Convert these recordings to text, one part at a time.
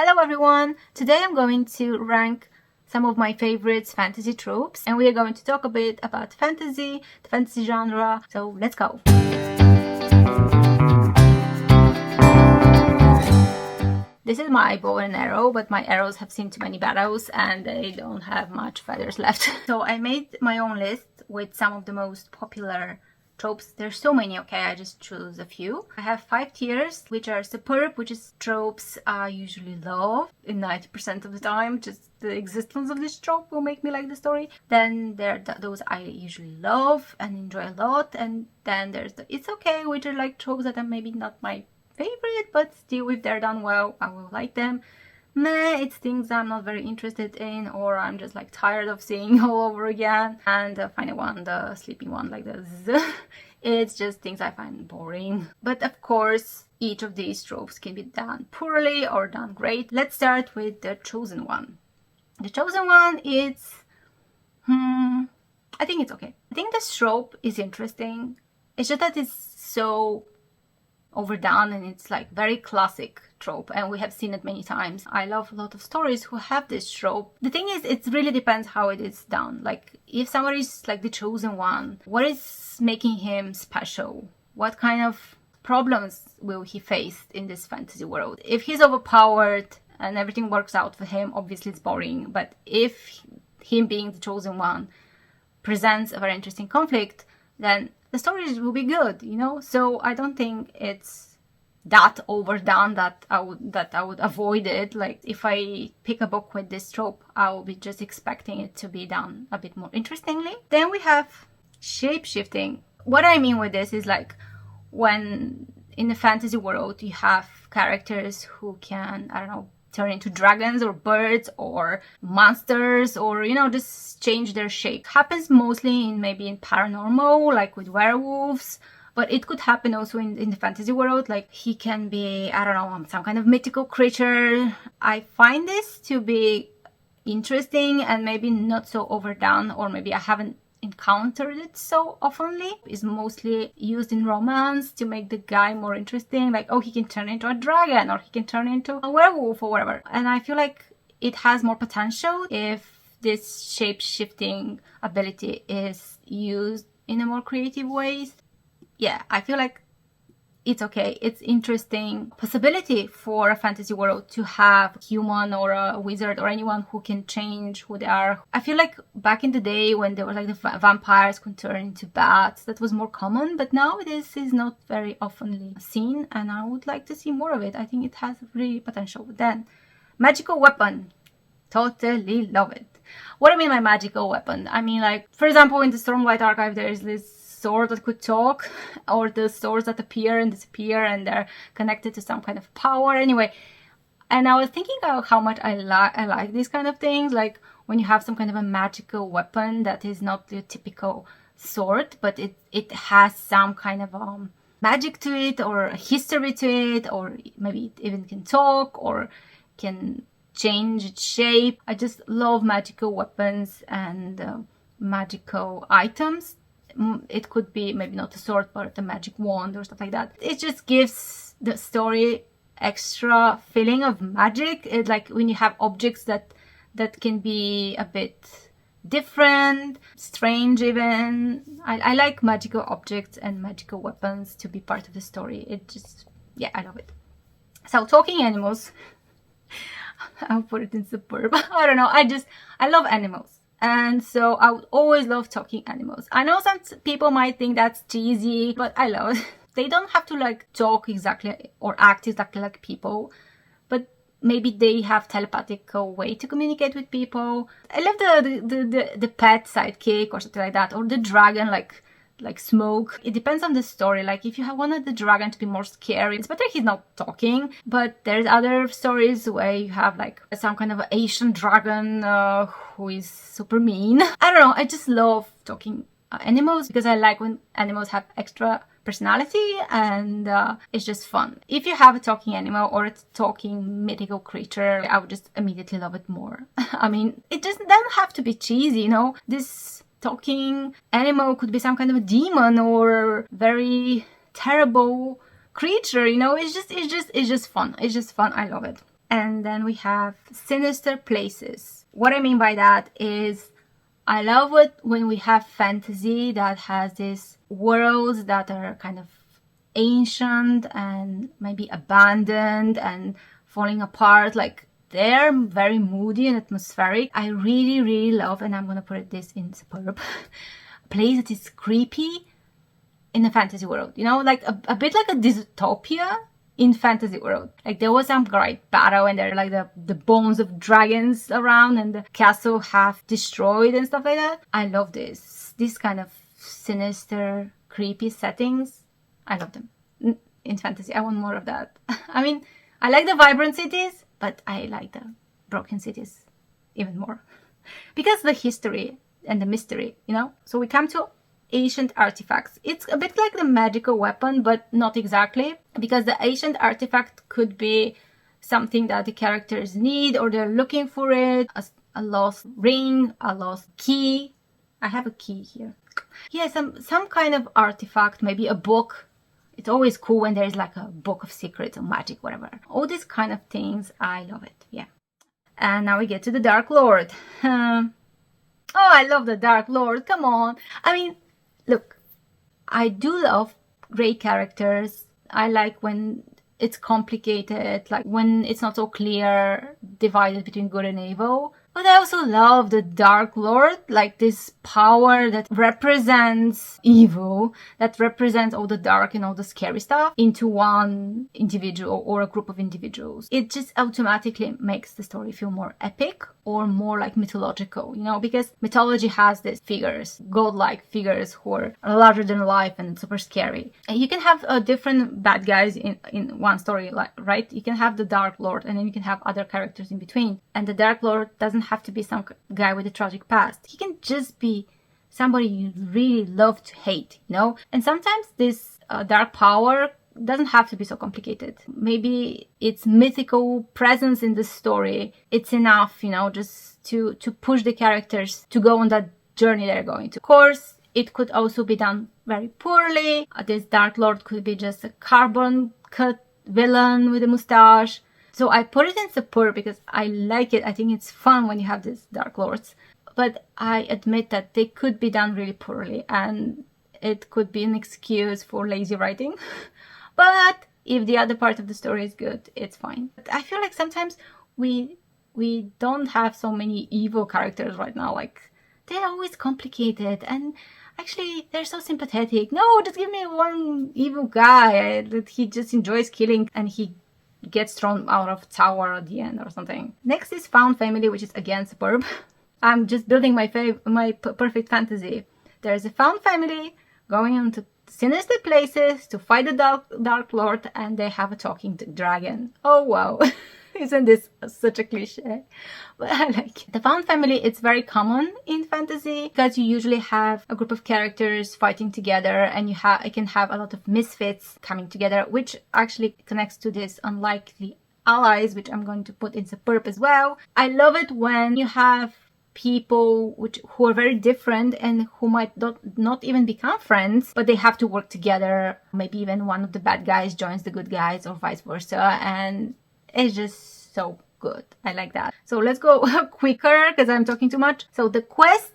Hello everyone! Today I'm going to rank some of my favorites fantasy tropes, and we are going to talk a bit about fantasy, the fantasy genre, so let's go! This is my bow and arrow, but my arrows have seen too many battles and they don't have much feathers left. So I made my own list with some of the most popular tropes. There's so many, okay, I just chose a few. I have 5 tiers, which are superb, which is tropes I usually love in 90% of the time. Just the existence of this trope will make me like the story. Then there are those I usually love and enjoy a lot. And then there's the it's okay, which are like tropes that are maybe not my favorite, but still if they're done well, I will like them. Meh, it's things I'm not very interested in, or I'm just like tired of seeing all over again. And the final one, the sleeping one, like the z, it's just things I find boring. But of course, each of these tropes can be done poorly or done great. Let's start with the chosen one. The chosen one is, I think it's okay. I think this trope is interesting. It's just that it's so overdone and it's like very classic trope, and we have seen it many times. I love a lot of stories who have this trope. The thing is, it really depends how it is done. Like if somebody's like the chosen one, what is making him special? What kind of problems will he face in this fantasy world? If he's overpowered and everything works out for him, obviously it's boring. But if him being the chosen one presents a very interesting conflict, then the stories will be good, you know? So I don't think it's that overdone that I would avoid it. Like if I pick a book with this trope, I will be just expecting it to be done a bit more interestingly. Then we have shape-shifting. What I mean with this is like when in the fantasy world you have characters who can, I don't know, turn into dragons or birds or monsters, or you know, just change their shape. Happens mostly in maybe in paranormal, like with werewolves, but it could happen also in the fantasy world. Like he can be, I don't know, some kind of mythical creature. I find this to be interesting and maybe not so overdone, or maybe I haven't encountered it so oftenly. Is mostly used in romance to make the guy more interesting, like, oh, he can turn into a dragon or he can turn into a werewolf or whatever. And I feel like it has more potential if this shape-shifting ability is used in a more creative ways. Yeah, I feel like it's okay. It's interesting possibility for a fantasy world to have a human or a wizard or anyone who can change who they are. I feel like back in the day when there were like the vampires could turn into bats, that was more common, but now this is not very oftenly seen, and I would like to see more of it. I think it has really potential. Then magical weapon, totally love it. What I mean by magical weapon, I mean like, for example, in the Stormlight Archive there is this sword that could talk, or the swords that appear and disappear and they're connected to some kind of power. Anyway, and I was thinking about how much I like these kind of things, like when you have some kind of a magical weapon that is not your typical sword, but it has some kind of magic to it, or a history to it, or maybe it even can talk or can change its shape. I just love magical weapons and magical items. It could be maybe not a sword, but a magic wand or stuff like that. It just gives the story extra feeling of magic. It's like when you have objects that can be a bit different, strange even. I like magical objects and magical weapons to be part of the story. It just, yeah, I love it. So talking animals, I'll put it in superb. I don't know, I love animals. And so I would always love talking animals. I know some people might think that's cheesy, but I love it. They don't have to like talk exactly or act exactly like people, but maybe they have telepathic way to communicate with people. I love the pet sidekick or something like that, or the dragon like Smoke. It depends on the story. Like if you wanted the dragon to be more scary, it's better he's not talking. But there's other stories where you have like some kind of Asian dragon who is super mean. I don't know, I just love talking animals because I like when animals have extra personality, and it's just fun. If you have a talking animal or a talking mythical creature, I would just immediately love it more. I mean, it just doesn't have to be cheesy, you know? This talking animal could be some kind of a demon or very terrible creature, you know. It's just fun. I love it. And then we have sinister places. What I mean by that is I love it when we have fantasy that has these worlds that are kind of ancient and maybe abandoned and falling apart. Like, they're very moody and atmospheric. I really, really love, and I'm gonna put this in superb, a place that is creepy in a fantasy world. You know, like a bit like a dystopia in fantasy world. Like, there was some great battle and there are like the bones of dragons around and the castle half destroyed and stuff like that. I love this kind of sinister, creepy settings. I love them in fantasy. I want more of that. I mean, I like the vibrant cities, but I like the broken cities even more because the history and the mystery, you know. So we come to ancient artifacts. It's a bit like the magical weapon, but not exactly, because the ancient artifact could be something that the characters need or they're looking for it, a lost ring, a lost key. I have a key here. Yeah, some kind of artifact, maybe a book. It's always cool when there's like a book of secrets or magic, whatever. All these kind of things, I love it. Yeah. And now we get to the Dark Lord. Oh, I love the Dark Lord. Come on. I mean, look, I do love great characters. I like when it's complicated, like when it's not so clear, divided between good and evil. But I also love the Dark Lord, like this power that represents evil, that represents all the dark and all the scary stuff into one individual or a group of individuals. It just automatically makes the story feel more epic or more like mythological, you know, because mythology has these figures, godlike figures who are larger than life and super scary. And you can have different bad guys in one story, like, right? You can have the Dark Lord and then you can have other characters in between. And the Dark Lord doesn't have to be some guy with a tragic past. He can just be somebody you really love to hate, you know? And sometimes this dark power doesn't have to be so complicated. Maybe its mythical presence in the story, it's enough, you know, just to push the characters to go on that journey they're going to. Of course, it could also be done very poorly. This Dark Lord could be just a carbon cut villain with a mustache. So I put it in superb because I like it. I think it's fun when you have these Dark Lords. But I admit that they could be done really poorly and it could be an excuse for lazy writing. But if the other part of the story is good, it's fine. But I feel like sometimes we don't have so many evil characters right now. Like, they're always complicated and actually they're so sympathetic. No, just give me one evil guy that he just enjoys killing and he gets thrown out of tower at the end or something. Next is Found Family, which is again superb. I'm just building my perfect fantasy. There's a found family going into sinister places to fight the Dark Lord, and they have a talking dragon. Oh wow. Isn't this such a cliche? But I like it. The found family, it's very common in fantasy because you usually have a group of characters fighting together and you can have a lot of misfits coming together, which actually connects to this unlikely allies, which I'm going to put in superb as well. I love it when you have people who are very different and who might not even become friends, but they have to work together. Maybe even one of the bad guys joins the good guys or vice versa, and it's just so good. I like that. So let's go quicker because I'm talking too much. So the quest.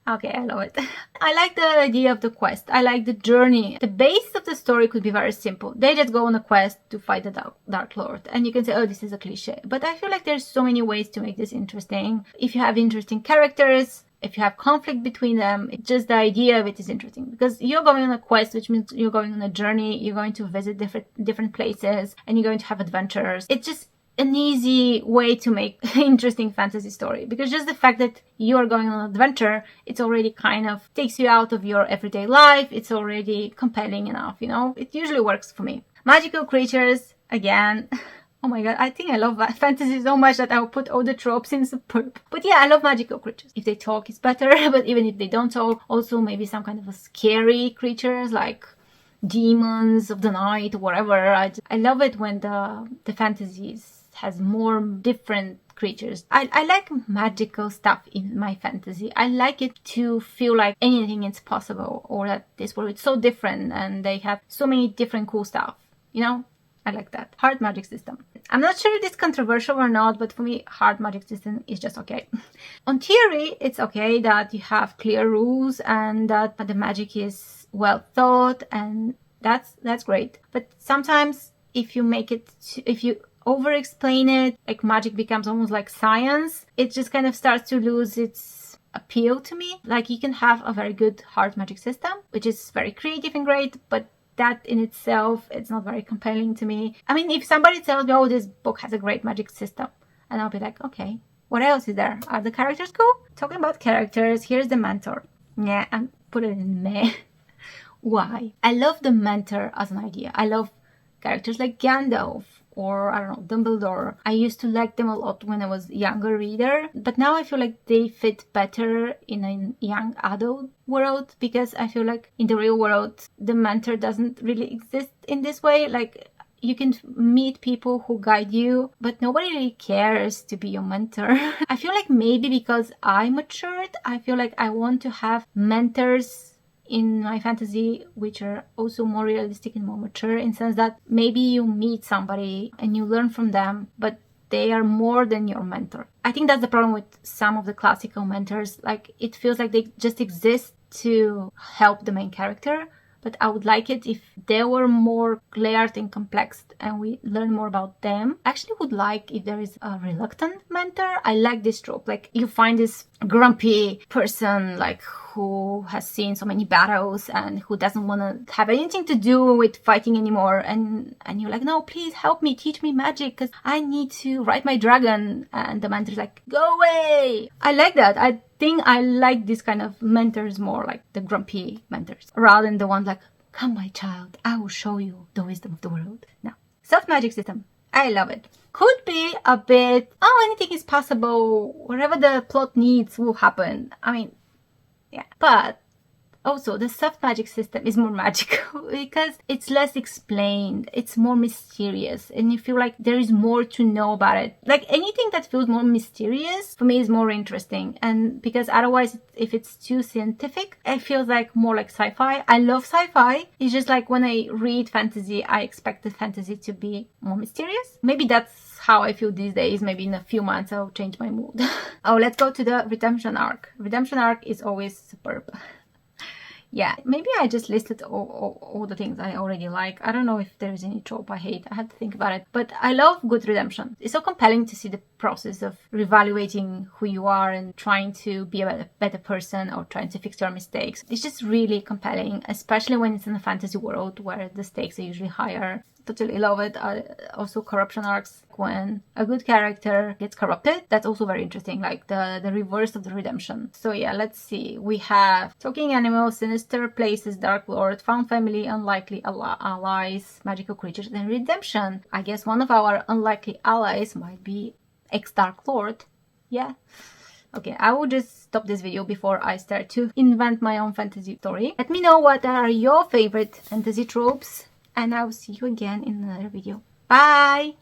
Okay, I love it. I like the idea of the quest. I like the journey. The base of the story could be very simple. They just go on a quest to fight the Dark Lord. And you can say, oh, this is a cliche. But I feel like there's so many ways to make this interesting. If you have interesting characters, if you have conflict between them, just the idea of it is interesting. Because you're going on a quest, which means you're going on a journey. You're going to visit different places. And you're going to have adventures. It's just an easy way to make an interesting fantasy story, because just the fact that you are going on an adventure, it's already kind of takes you out of your everyday life. It's already compelling enough, you know. It usually works for me. Magical creatures, again. Oh my god, I think I love fantasy so much that I'll put all the tropes in superb. But yeah, I love magical creatures. If they talk, it's better. But even if they don't talk, also maybe some kind of a scary creatures like demons of the night, whatever. I love it when the fantasies has more different creatures. I like magical stuff in my fantasy. I like it to feel like anything is possible, or that this world is so different and they have so many different cool stuff, you know? I like that. Hard magic system. I'm not sure if it's controversial or not, but for me, hard magic system is just okay. On theory, it's okay that you have clear rules and that the magic is well thought, and that's great. But sometimes if you make it, if you over-explain it, like magic becomes almost like science, it just kind of starts to lose its appeal to me. Like you can have a very good hard magic system, which is very creative and great, but that in itself, it's not very compelling to me. I mean, if somebody tells me, oh, this book has a great magic system, and I'll be like, okay, what else is there? Are the characters cool? Talking about characters, here's the mentor. Yeah, and put it in meh. Why? I love the mentor as an idea. I love characters like Gandalf or, I don't know, Dumbledore. I used to like them a lot when I was a younger reader, but now I feel like they fit better in a young adult world, because I feel like in the real world, the mentor doesn't really exist in this way. Like, you can meet people who guide you, but nobody really cares to be your mentor. I feel like maybe because I matured, I feel like I want to have mentors in my fantasy which are also more realistic and more mature, in the sense that maybe you meet somebody and you learn from them, but they are more than your mentor. I think that's the problem with some of the classical mentors. Like, it feels like they just exist to help the main character, but I would like it if they were more layered and complex and we learn more about them. I actually would like if there is a reluctant mentor. I like this trope. Like, you find this grumpy person, like, who has seen so many battles and who doesn't want to have anything to do with fighting anymore, and you're like, no, please help me, teach me magic, because I need to ride my dragon. And the mentor's like, go away. I like that. I think I like this kind of mentors more, like the grumpy mentors, rather than the ones like, come my child, I will show you the wisdom of the world. No. Soft magic system. I love it. Could be a bit, oh, anything is possible, whatever the plot needs will happen. I mean, yeah. But also, the soft magic system is more magical because it's less explained, it's more mysterious, and you feel like there is more to know about it. Like, anything that feels more mysterious for me is more interesting, and because otherwise, if it's too scientific, it feels like more like sci-fi. I love sci-fi. It's just like when I read fantasy, I expect the fantasy to be more mysterious. Maybe that's how I feel these days. Maybe in a few months I'll change my mood. Oh, let's go to the redemption arc. Redemption arc is always superb. Yeah, maybe I just listed all the things I already like. I don't know if there's any trope I hate. I have to think about it. But I love good redemption. It's so compelling to see the process of reevaluating who you are and trying to be a better person or trying to fix your mistakes. It's just really compelling, especially when it's in a fantasy world where the stakes are usually higher. Totally love it. Also corruption arcs, when a good character gets corrupted. That's also very interesting, like the reverse of the redemption. So yeah, let's see. We have talking animals, sinister places, dark lord, found family, unlikely allies, magical creatures, and redemption. I guess one of our unlikely allies might be ex-dark lord. Yeah. Okay, I will just stop this video before I start to invent my own fantasy story. Let me know what are your favorite fantasy tropes, and I will see you again in another video. Bye!